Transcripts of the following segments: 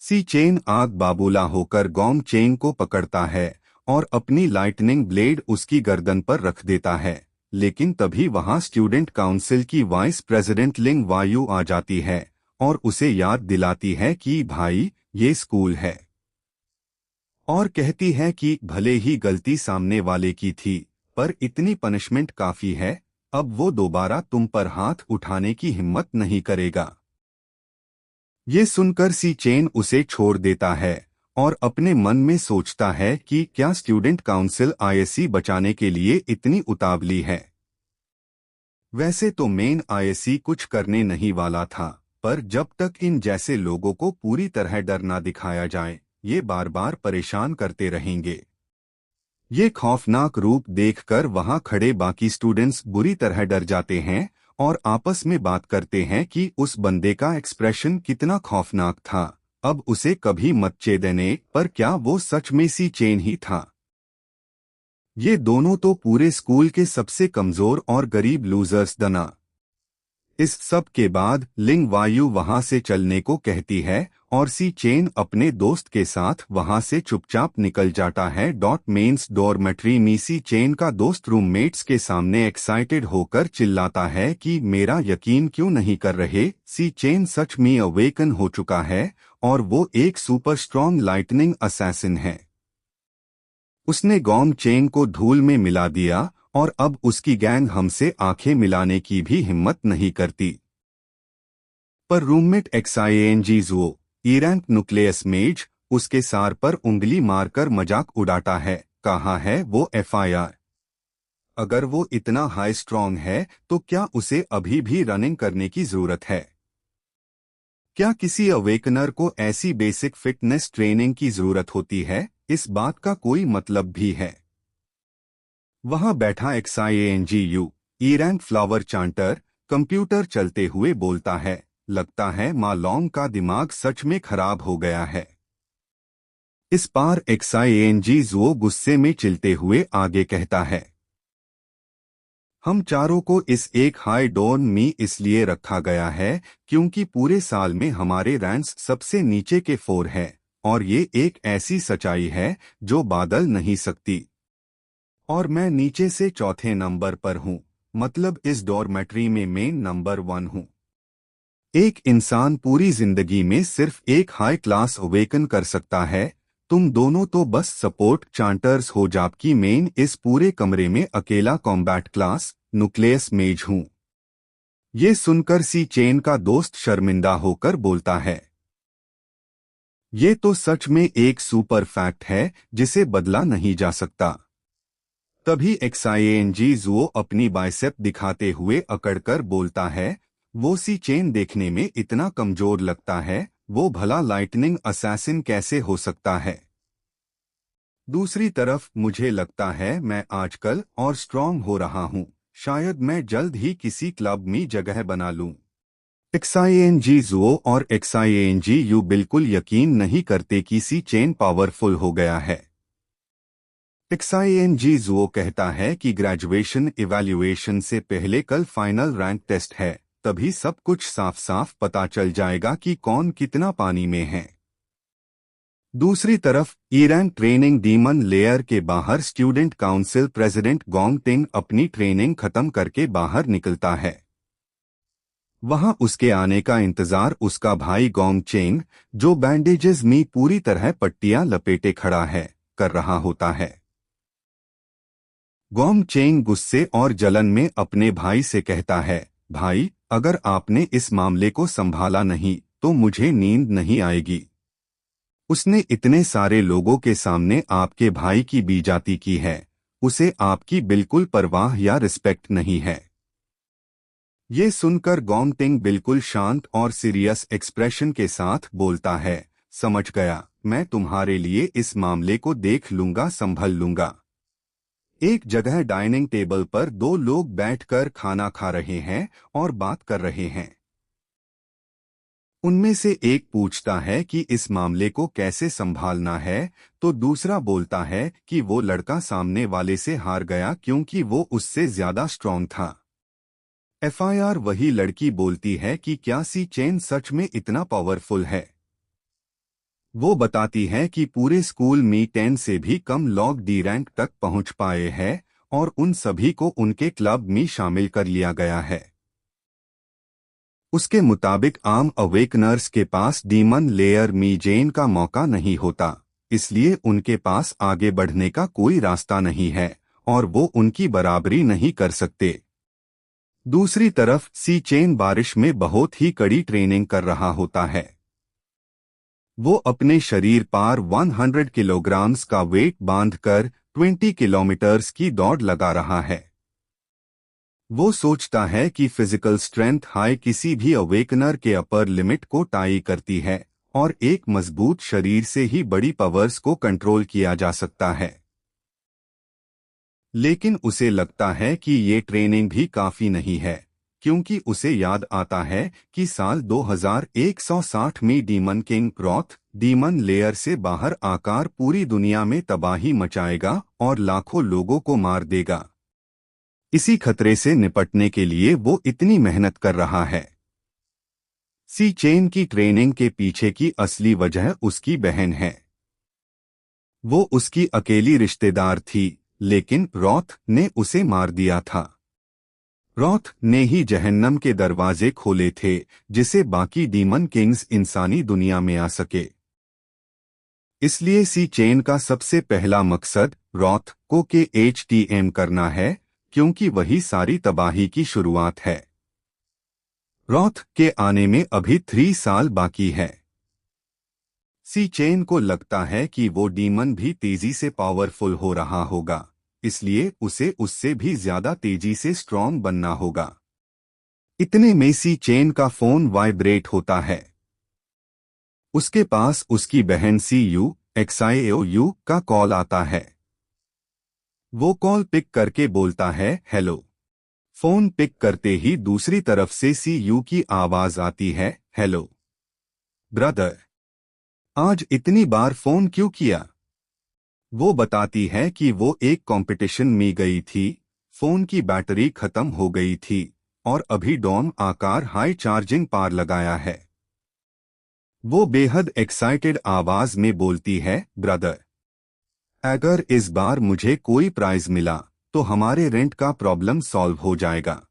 सी chain आग बाबूला होकर gong chain को पकड़ता है और अपनी लाइटनिंग ब्लेड उसकी गर्दन पर रख देता है। लेकिन तभी वहां स्टूडेंट काउंसिल की वाइस प्रेसिडेंट लिंग वायु आ जाती है और उसे याद दिलाती है कि भाई ये स्कूल है, और कहती है कि भले ही गलती सामने वाले की थी, पर इतनी पनिशमेंट काफी है, अब वो दोबारा तुम पर हाथ उठाने की हिम्मत नहीं करेगा। ये सुनकर सी चेन उसे छोड़ देता है और अपने मन में सोचता है कि क्या स्टूडेंट काउंसिल आईएससी बचाने के लिए इतनी उतावली है। वैसे तो मेन आईएससी कुछ करने नहीं वाला था, पर जब तक इन जैसे लोगों को पूरी तरह डर ना दिखाया जाए, ये बार बार परेशान करते रहेंगे। ये खौफनाक रूप देखकर वहां खड़े बाकी स्टूडेंट्स बुरी तरह डर जाते हैं और आपस में बात करते हैं कि उस बंदे का एक्सप्रेशन कितना खौफनाक था, अब उसे कभी मत चेदने, पर क्या वो सच में सी चेन ही था? ये दोनों तो पूरे स्कूल के सबसे कमजोर और गरीब लूजर्स बना। इस सब के बाद लिंग वायु वहां से चलने को कहती है और सी चेन अपने दोस्त के साथ वहां से चुपचाप निकल जाता है। मेंस डॉर्मेट्री में सी चेन का दोस्त रूममेट्स के सामने एक्साइटेड होकर चिल्लाता है कि मेरा यकीन क्यों नहीं कर रहे, सी चेन सच में अवेकन हो चुका है और वो एक सुपर स्ट्रॉन्ग लाइटनिंग असैसिन है। उसने गोंग चेन को धूल में मिला दिया और अब उसकी गैंग हमसे आंखें मिलाने की भी हिम्मत नहीं करती। पर रूममेट एक्साइएनजीजुओ ईरैंक न्यूक्लियस मेज उसके सार पर उंगली मारकर मजाक उड़ाता है। कहाँ है वो एफआईआर? अगर वो इतना हाई स्ट्रॉन्ग है तो क्या उसे अभी भी रनिंग करने की जरूरत है? क्या किसी अवेकनर को ऐसी बेसिक फिटनेस ट्रेनिंग की जरूरत होती है? इस बात का कोई मतलब भी है? वहां बैठा एक्साइएनजीयू ईरैंक फ्लावर चांटर कंप्यूटर चलते हुए बोलता है, लगता है माँ लॉन्ग का दिमाग सच में खराब हो गया है। इस बार एक्साइएनजीयू गुस्से में चिल्ते हुए आगे कहता है, हम चारों को इस एक हाई डोन में इसलिए रखा गया है क्योंकि पूरे साल में हमारे रैंक्स सबसे नीचे के 4 है, और ये एक ऐसी सच्चाई है जो बादल नहीं सकती। और मैं नीचे से चौथे नंबर पर हूँ, मतलब इस डॉर्मेट्री में मैं नंबर 1 हूँ। एक इंसान पूरी जिंदगी में सिर्फ एक हाई क्लास अवेकन कर सकता है, तुम दोनों तो बस सपोर्ट चांटर्स हो, जबकि मैं इस पूरे कमरे में अकेला कॉम्बैट क्लास न्यूक्लियस मेज हूँ। ये सुनकर सी चेन का दोस्त शर्मिंदा होकर बोलता है, ये तो सच में एक सुपर फैक्ट है जिसे बदला नहीं जा सकता। तभी एक्साइएनजीजुओ अपनी बाइसेप दिखाते हुए अकड़कर बोलता है, वो सी चेन देखने में इतना कमजोर लगता है, वो भला लाइटनिंग असैसिन कैसे हो सकता है? दूसरी तरफ मुझे लगता है मैं आजकल और स्ट्रांग हो रहा हूँ, शायद मैं जल्द ही किसी क्लब में जगह बना लूँ। एक्साइएनजीजुओ और एक्साइएनजीयू बिल्कुल यकीन नहीं करते कि सी चेन पावरफुल हो गया है। एक्साइएनजीजुओ कहता है कि ग्रेजुएशन इवैल्यूएशन से पहले कल फाइनल रैंक टेस्ट है, तभी सब कुछ साफ साफ पता चल जाएगा कि कौन कितना पानी में है। दूसरी तरफ ईरैंक ट्रेनिंग डीमन लेयर के बाहर स्टूडेंट काउंसिल प्रेसिडेंट गोंग टिंग अपनी ट्रेनिंग खत्म करके बाहर निकलता है। वहां उसके आने का इंतजार उसका भाई गोंग चेंग, जो बैंडेजेस में पूरी तरह पट्टियां लपेटे खड़ा है, कर रहा होता है। गोंग चेंग गुस्से और जलन में अपने भाई से कहता है, भाई अगर आपने इस मामले को संभाला नहीं तो मुझे नींद नहीं आएगी। उसने इतने सारे लोगों के सामने आपके भाई की बेइज्जती की है, उसे आपकी बिल्कुल परवाह या रिस्पेक्ट नहीं है। ये सुनकर गोंग टिंग बिल्कुल शांत और सीरियस एक्सप्रेशन के साथ बोलता है, समझ गया, मैं तुम्हारे लिए इस मामले को देख लूंगा, संभल लूंगा। एक जगह डाइनिंग टेबल पर 2 लोग बैठकर खाना खा रहे हैं और बात कर रहे हैं। उनमें से एक पूछता है कि इस मामले को कैसे संभालना है, तो दूसरा बोलता है कि वो लड़का सामने वाले से हार गया क्योंकि वो उससे ज्यादा स्ट्रॉन्ग था। एफआईआर वही लड़की बोलती है कि क्या सी चेन सच में इतना पावरफुल है? वो बताती है कि पूरे स्कूल में 10 से भी कम लोग डी रैंक तक पहुंच पाए हैं और उन सभी को उनके क्लब में शामिल कर लिया गया है। उसके मुताबिक आम अवेकनर्स के पास डीमन लेयर में जेन का मौका नहीं होता, इसलिए उनके पास आगे बढ़ने का कोई रास्ता नहीं है और वो उनकी बराबरी नहीं कर सकते। दूसरी तरफ सी चेन बारिश में बहुत ही कड़ी ट्रेनिंग कर रहा होता है। वो अपने शरीर पर 100 किलोग्राम्स का वेट बांधकर 20 किलोमीटर्स की दौड़ लगा रहा है। वो सोचता है कि फिजिकल स्ट्रेंथ हाई किसी भी अवेकनर के अपर लिमिट को टाई करती है और एक मजबूत शरीर से ही बड़ी पावर्स को कंट्रोल किया जा सकता है। लेकिन उसे लगता है कि ये ट्रेनिंग भी काफी नहीं है, क्योंकि उसे याद आता है कि साल 2160 में डीमन किंग रॉथ डीमन लेयर से बाहर आकर पूरी दुनिया में तबाही मचाएगा और लाखों लोगों को मार देगा। इसी खतरे से निपटने के लिए वो इतनी मेहनत कर रहा है। सी चेन की ट्रेनिंग के पीछे की असली वजह उसकी बहन है। वो उसकी अकेली रिश्तेदार थी, लेकिन रॉथ ने उसे मार दिया था। रॉथ ने ही जहन्नम के दरवाजे खोले थे, जिसे बाकी डीमन किंग्स इंसानी दुनिया में आ सके। इसलिए सी चेन का सबसे पहला मकसद रॉथ को के HTM करना है, क्योंकि वही सारी तबाही की शुरुआत है। रॉथ के आने में अभी 3 साल बाकी है। सी चेन को लगता है कि वो डीमन भी तेजी से पावरफुल हो रहा होगा, इसलिए उसे उससे भी ज्यादा तेजी से स्ट्रॉन्ग बनना होगा। इतने में सी चेन का फोन वाइब्रेट होता है। उसके पास उसकी बहन CUXIAOU का कॉल आता है। वो कॉल पिक करके बोलता है, हेलो। फोन पिक करते ही दूसरी तरफ से CU की आवाज आती है, हेलो ब्रदर, आज इतनी बार फोन क्यों किया? वो बताती है कि वो एक कंपटीशन में गई थी, फोन की बैटरी खत्म हो गई थी और अभी डॉम आकार हाई चार्जिंग पार लगाया है। वो बेहद एक्साइटेड आवाज में बोलती है, ब्रदर, अगर इस बार मुझे कोई प्राइज मिला तो हमारे रेंट का प्रॉब्लम सॉल्व हो जाएगा।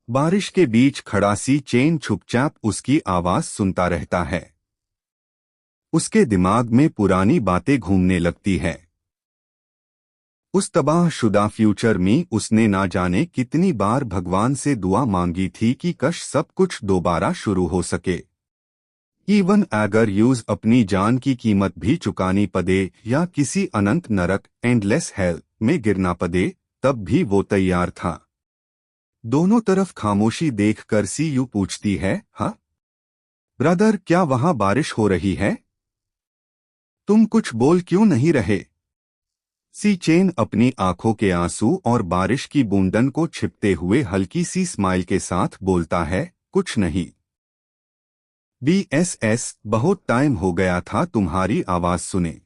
बारिश के बीच खड़ा सी चेन चुपचाप उसकी आवाज सुनता रहता है। उसके दिमाग में पुरानी बातें घूमने लगती है। उस तबाहशुदा फ्यूचर में उसने ना जाने कितनी बार भगवान से दुआ मांगी थी कि कश सब कुछ दोबारा शुरू हो सके। इवन अगर यूज अपनी जान की कीमत भी चुकानी पड़े या किसी अनंत नरक एंडलेस हेल में गिरना पड़े, तब भी वो तैयार था। दोनों तरफ खामोशी देखकर CU पूछती है, हाँ ब्रदर, क्या वहां बारिश हो रही है? तुम कुछ बोल क्यों नहीं रहे? सी चेन अपनी आंखों के आंसू और बारिश की बूंदन को छिपते हुए हल्की सी स्माइल के साथ बोलता है, कुछ नहीं। BSS, बहुत टाइम हो गया था तुम्हारी आवाज सुने।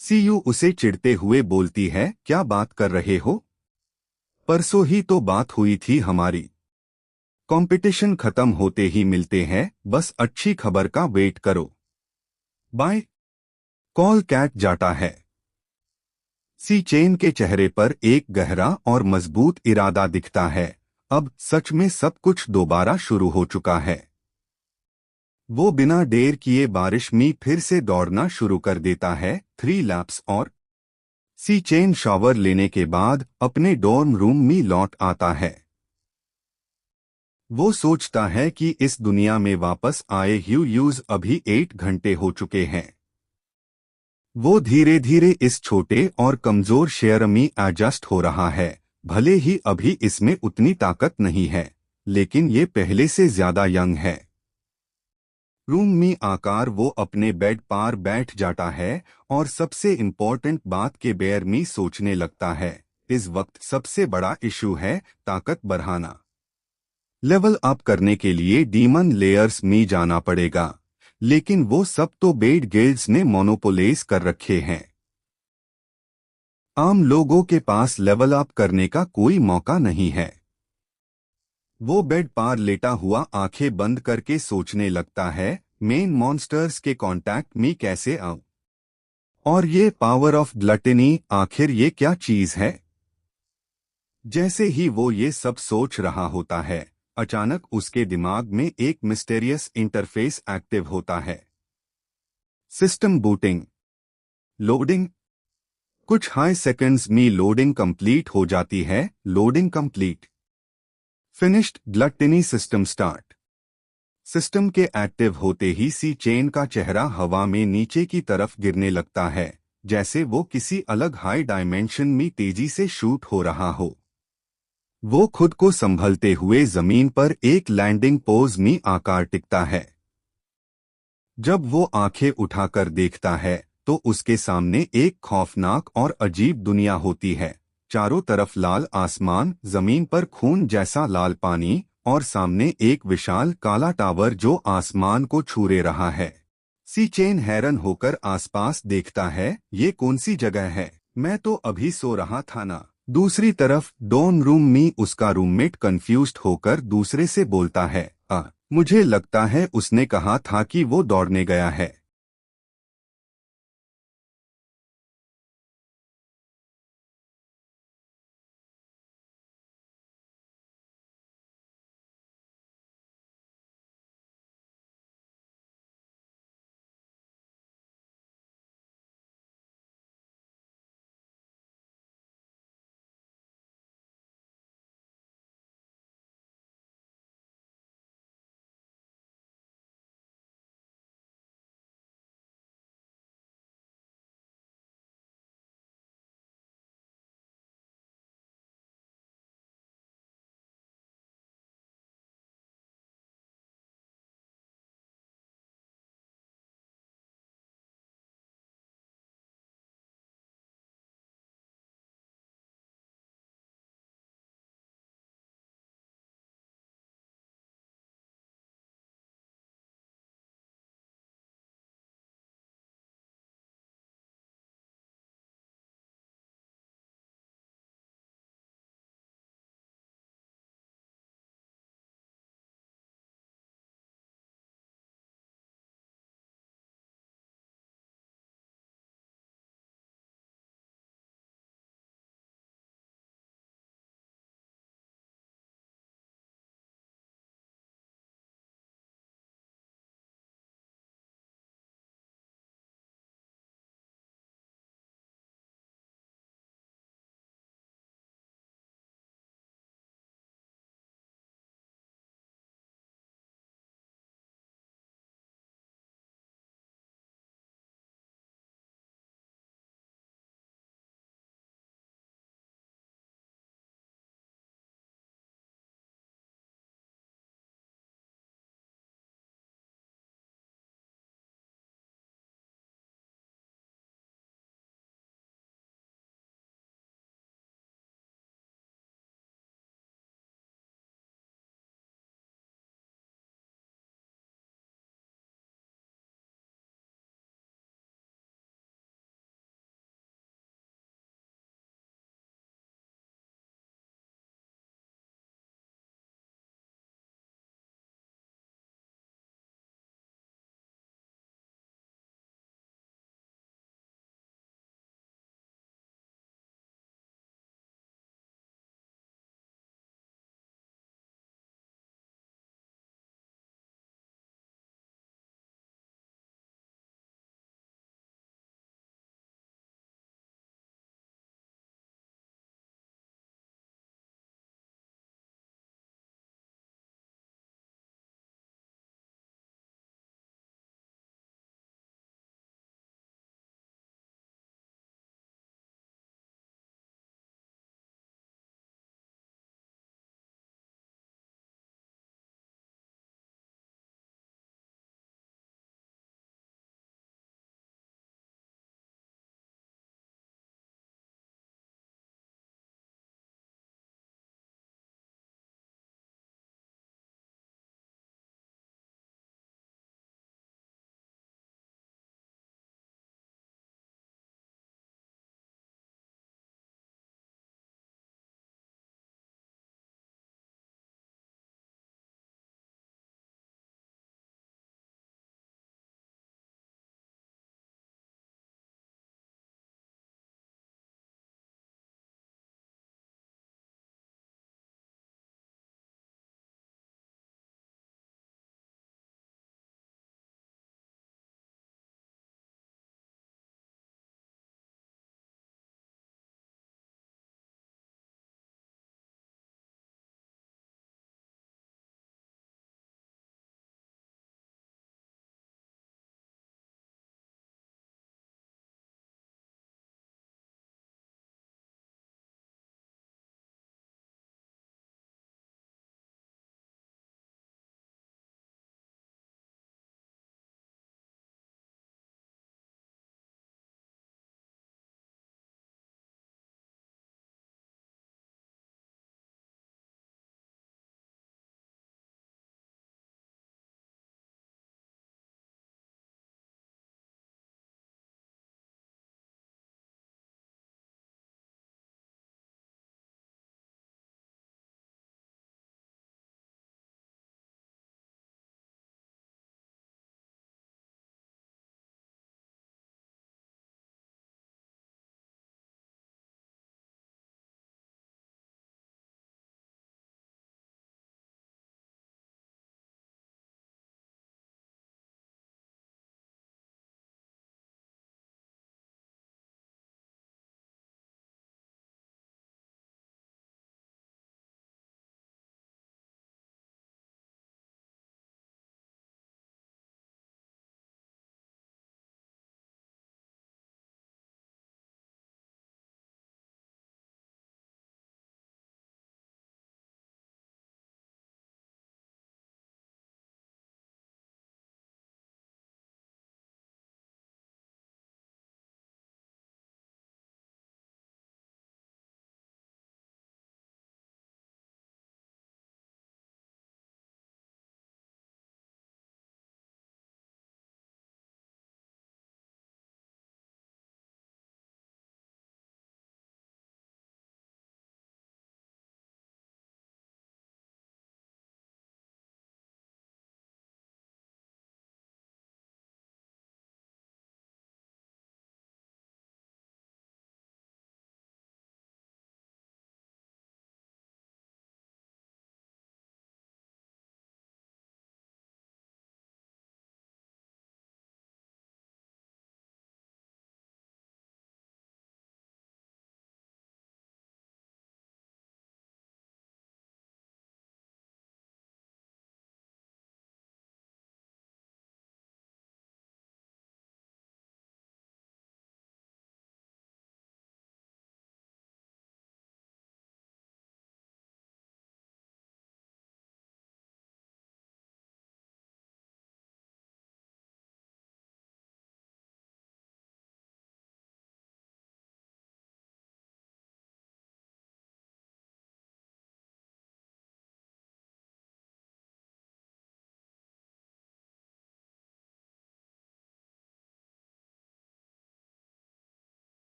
CU उसे चिढ़ते हुए बोलती है, क्या बात कर रहे हो? परसों ही तो बात हुई थी हमारी। कंपटीशन खत्म होते ही मिलते हैं, बस अच्छी खबर का वेट करो। बाय। कॉल कैट जाता है। सी चेन के चेहरे पर एक गहरा और मजबूत इरादा दिखता है। अब सच में सब कुछ दोबारा शुरू हो चुका है। वो बिना देर किए बारिश में फिर से दौड़ना शुरू कर देता है, 3 लैप्स और सी चेन शॉवर लेने के बाद अपने डॉर्म रूम में लौट आता है। वो सोचता है कि इस दुनिया में वापस आए ह्यूज अभी 8 घंटे हो चुके हैं। वो धीरे धीरे इस छोटे और कमजोर शेयर में एडजस्ट हो रहा है। भले ही अभी इसमें उतनी ताकत नहीं है, लेकिन ये पहले से ज्यादा यंग है। रूम में आकर वो अपने बेड पर बैठ जाता है और सबसे इम्पोर्टेंट बात के बारे में सोचने लगता है। इस वक्त सबसे बड़ा इशू है ताकत बढ़ाना। लेवल अप करने के लिए डीमन लेयर्स में जाना पड़ेगा, लेकिन वो सब तो बेड गिल्ड्स ने मोनोपोलाइज कर रखे हैं। आम लोगों के पास लेवल अप करने का कोई मौका नहीं है। वो बेड पर लेटा हुआ आंखें बंद करके सोचने लगता है, मेन मॉन्स्टर्स के कांटेक्ट में कैसे आऊं? और ये पावर ऑफ ग्लटनी, आखिर ये क्या चीज है? जैसे ही वो ये सब सोच रहा होता है, अचानक उसके दिमाग में एक मिस्टेरियस इंटरफेस एक्टिव होता है। System booting. लोडिंग। कुछ हाई सेकंड्स में लोडिंग कंप्लीट हो जाती है। Loading complete. Finished. Gluttony system start. System के एक्टिव होते ही सी चेन का चेहरा हवा में नीचे की तरफ गिरने लगता है, जैसे वो किसी अलग हाई डायमेंशन में तेजी से शूट हो रहा हो। वो खुद को संभलते हुए जमीन पर एक लैंडिंग पोज में आकार टिकता है। जब वो आंखें उठाकर देखता है तो उसके सामने एक खौफनाक और अजीब दुनिया होती है। चारों तरफ लाल आसमान, जमीन पर खून जैसा लाल पानी और सामने एक विशाल काला टावर जो आसमान को छूरे रहा है। सी चेन हैरान होकर आसपास देखता है, ये कौन सी जगह है? मैं तो अभी सो रहा था ना। दूसरी तरफ डॉर्म रूम में उसका रूममेट कंफ्यूज्ड होकर दूसरे से बोलता है, मुझे लगता है उसने कहा था कि वो दौड़ने गया है।